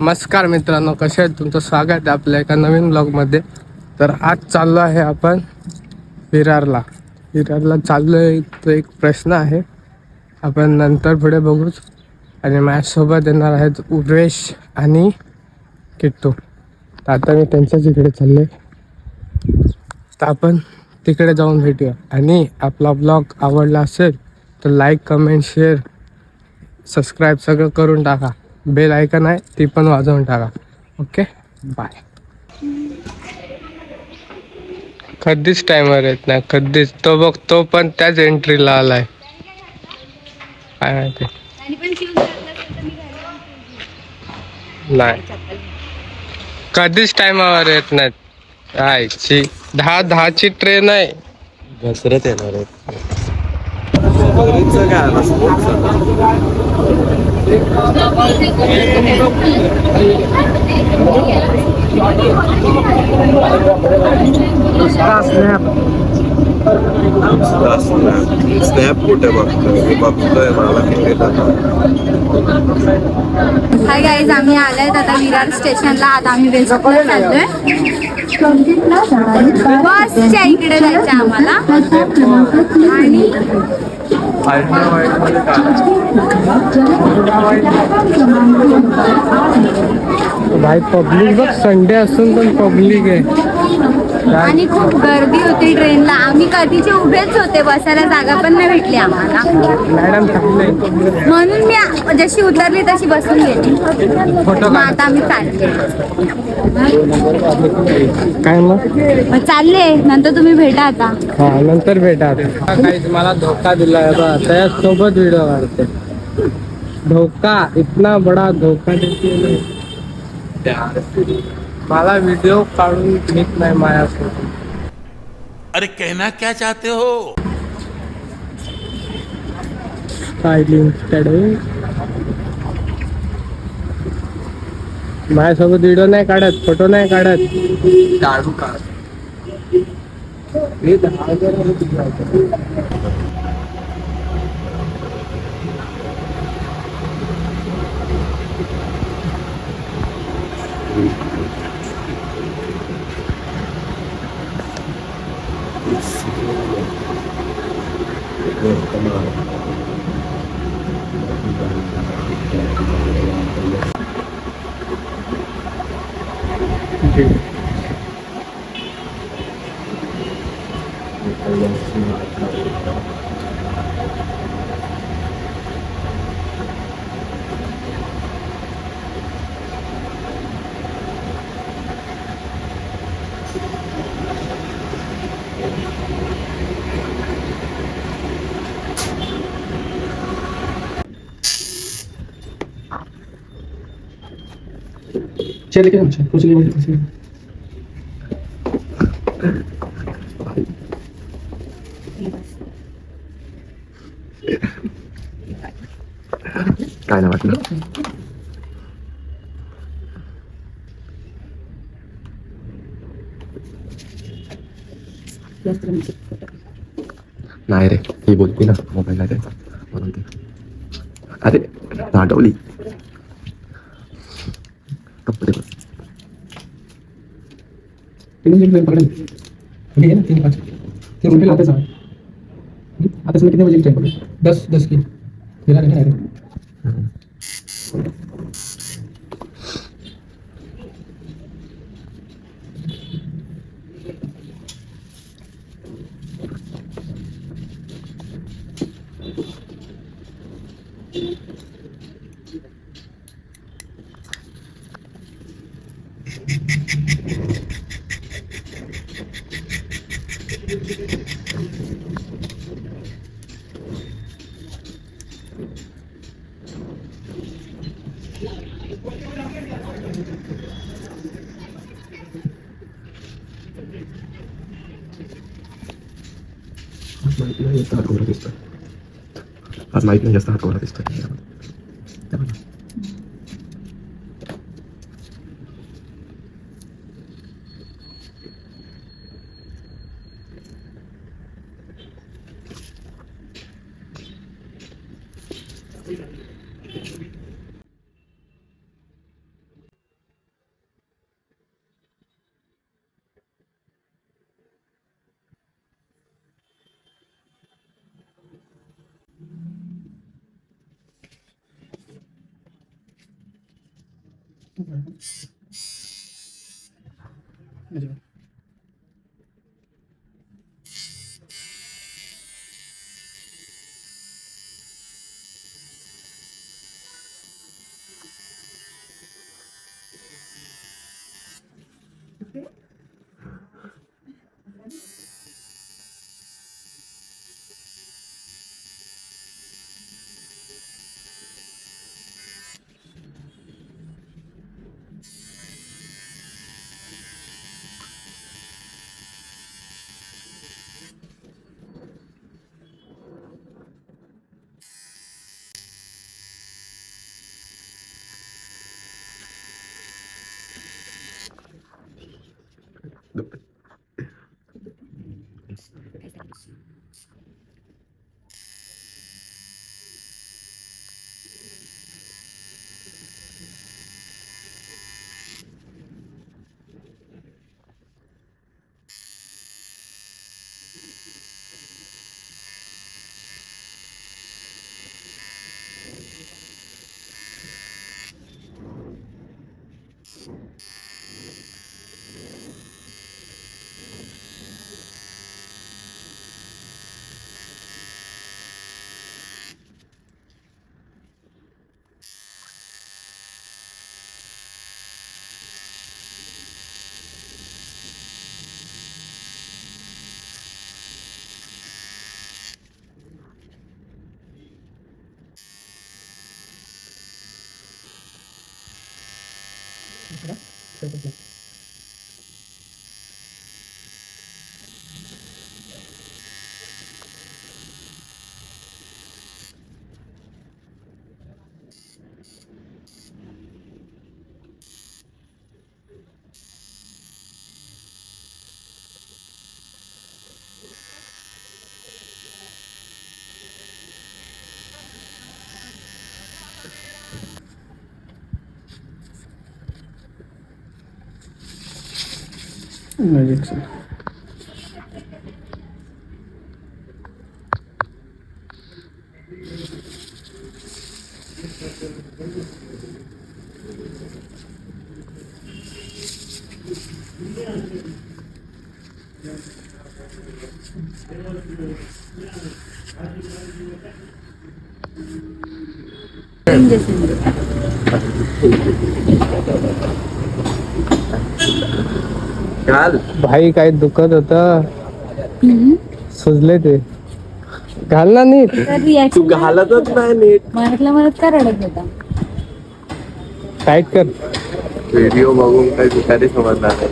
नमस्कार मित्रांनो, कसे आहेत? तुमचं स्वागत आहे आपल्या एका नवीन ब्लॉगमध्ये. तर आज चाललो आहे आपण विरारला चाललो आहे. तो एक प्रश्न आहे, आपण नंतर पुढे बघूच. आणि माझ्यासोबत येणार आहेत उमेश आणि किट्टू. तर आता मी त्यांच्याच इकडे चालले, तर आपण तिकडे जाऊन भेटूया. आणि आपला ब्लॉग आवडला असेल तर लाईक, कमेंट, शेअर, सबस्क्राईब सगळं करून टाका. बेल आयकन आहे ती पण वाजवून टाका. Okay, bye. कधीच टायमर येत नाही, कधीच. तो बघ, तो पण त्याच एंट्रीला आलाय. काय माहिती नाही, कधीच टायमावर येत नाहीत. कायची 10:10ची ट्रेन आहे. घसरत येणार आहे. स्नॅप कुठे बघतोय? बघतोय मला हाय गाईज, आम्ही आलोय आता विरार स्टेशनला. आता आम्ही बेसला चाललोय. बसच्या इकडे जायचं आम्हाला. आणि भाई पब्लिक बघ, संडे असून पण पब्लिक आहे. आणि खूप गर्दी होती ट्रेनला. आम्ही कधीचे उभेच होते, बसायला जागा पण नाही भेटली आम्हाला. मॅडम म्हणून मी जशी उतरली तशी बसून गेली. मग आता आम्ही चालले. काय मग चालले, नंतर तुम्ही भेटा आता. हा, नंतर भेटा. काहीच मला धोका दिलाय बा, त्याच्यासोबत व्हिडिओ काढते. धोका, इतना बडा धोका देते. मला व्हिडिओ काढून घेत नाही माझ्यासोबत. अरे कहना क्या चाहते हो? माझ्यासोबत व्हिडिओ नाही काढत, फोटो नाही काढत. काढू का? मी 10,000 चल के अच्छा कुछ नहीं बोलते काय ना वाटलं. नाही रे, ही बोलती ना मोबाईल नाही द्यायचा म्हणून ते. अरे नाटवली कपडे बस. ट्रेन पकड़े ठीक है ना, 3:05 3 रुपये लाते समय. आता समय कितने बजे की ट्रेन पकड़ी? 10 की. मेरा नहीं है. आज माहित नाही जास्त हात कोरा दिसतोय. भाई काय दुखत होत, सुजले ते. घाल ना नीट. तू घालतच नाही नीट. म्हणत का रडत होता? टाईट कर. व्हिडिओ बघून काही दुखारी समजणार नाही.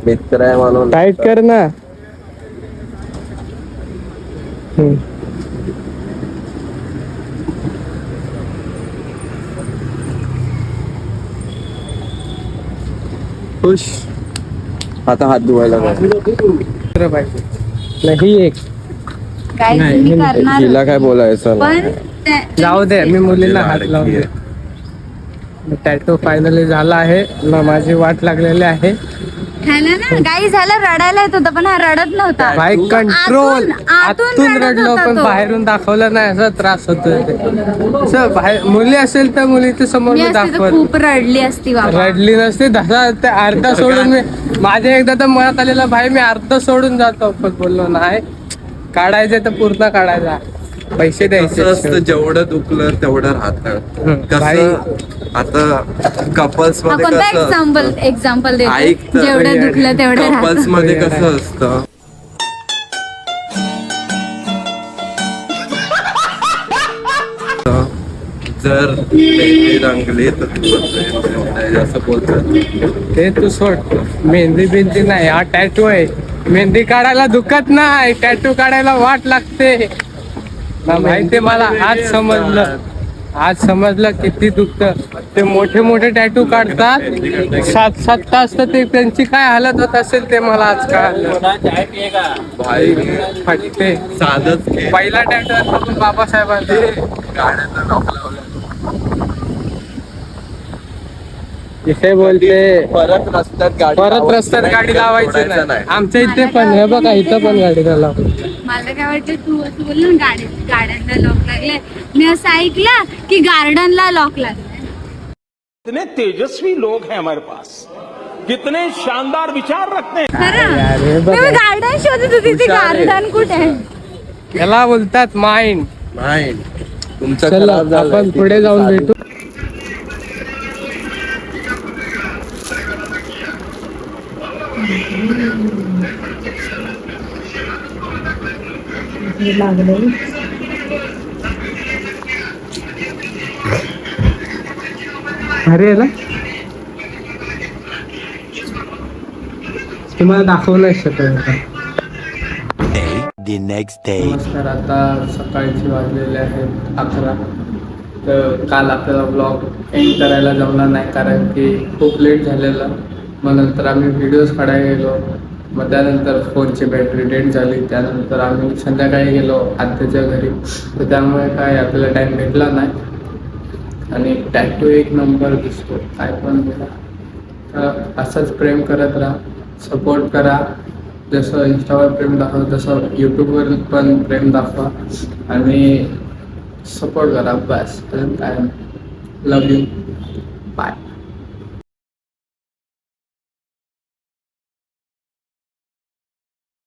मित्र आहे म्हणून टाईट कर ना. खुश. आता हात धुवायला नाही एक काय तुम्ही करणार तिला काय बोलायचं पण जाऊ दे, मी मुलीला हात लावून दे. टॅटू फायनली झाला आहे ना, माझी वाट लागलेली आहे. ह्याला ना काही झालं, रडायला येत होता पण हा रडत नव्हता. By control. आतून रडत रडलो होता पण तो. बाहेरून दाखवलं नाही, असा त्रास होतोय ते. बाहेर मुली असेल तर मुलीच्या समोर मी मी असती तर दाखवत. खूप रडली असती बाबा. रडली नसते. दहा ते अर्धा सोडून मी, माझ्या एकदा तर मनात आलेला भाई मी अर्ध सोडून जातो, पण बोललो नाही, काढायचे तर पूर्ण काढायचा. पैसे कसं असतं, द्यायचे. जेवढं दुखलं तेवढं राहत. भाई कसं आता कपल्स हा मध्ये कोणता कसं एक्झाम्पल देतो? ऐक तर. जेवढं दुखलं तेवढं कपल्स राहतं. मध्ये कसं असतं, जर मेहंदी रंगली तर तू असं बोलतात. ते तू सोड. मेहंदी बिंदी नाही, हा टॅटू आहे. मेहंदी काढायला दुखत नाही, टॅटू काढायला वाट लागते. माहिती मला आज समजलं. आज समजलं किती दुखतं. ते मोठे मोठे टॅटू काढतात, 7-7 तास, तर ते त्यांची काय हालत होत असेल ते मला आज कळालं. भाई फटते. साधच घे. पहिला टॅटू बाबासाहेबांचा. गाड्यांना नॉक लावलं. इथे बोलते परत रस्त्यात गाडी गाडी लावायची नाही. आमच्या इथे पण हे बघा, इथं पण गाडी लावा. मला काय वाटतं तू बोल ना गार्डनला लॉक लागलाय. मी असं ऐकलं की गार्डनला लॉक लागलाय. कितने तेजस्वी लोग हैं हमारे पास, कितने शानदार विचार रखते हैं. खरं अरे मी बघ गार्डन शोधत होती. ती हुशार आहे. गार्डन कुठे आहे? याला बोलतात माइंड. नाही तुमचं चला खराब झालंय. आपण पुढे जाऊन भेटू. अरे आहे ना तुम्हाला दाखवू नाही शकत आता. The next day. नमस्कार. आता सकाळचे वाजलेले आहेत 11. तर काल आपल्याला ब्लॉग एंड करायला जमला नाही कारण की खूप लेट झालेलं. मग नंतर आम्ही व्हिडिओज काढायला गेलो. मग त्यानंतर फोनची बॅटरी डेड झाली. त्यानंतर आम्ही संध्याकाळी गेलो आत्याच्या घरी. तर त्यामुळे काय आपल्याला टाईम भेटला नाही. आणि टॅटू एक नंबर दिसतो काय पण बोला. तर असंच प्रेम करत राहा, सपोर्ट करा. जसं इंस्टावर प्रेम दाखवा तसं यूट्यूबवर पण प्रेम दाखवा आणि सपोर्ट करा. बस काय. लव यू. बाय.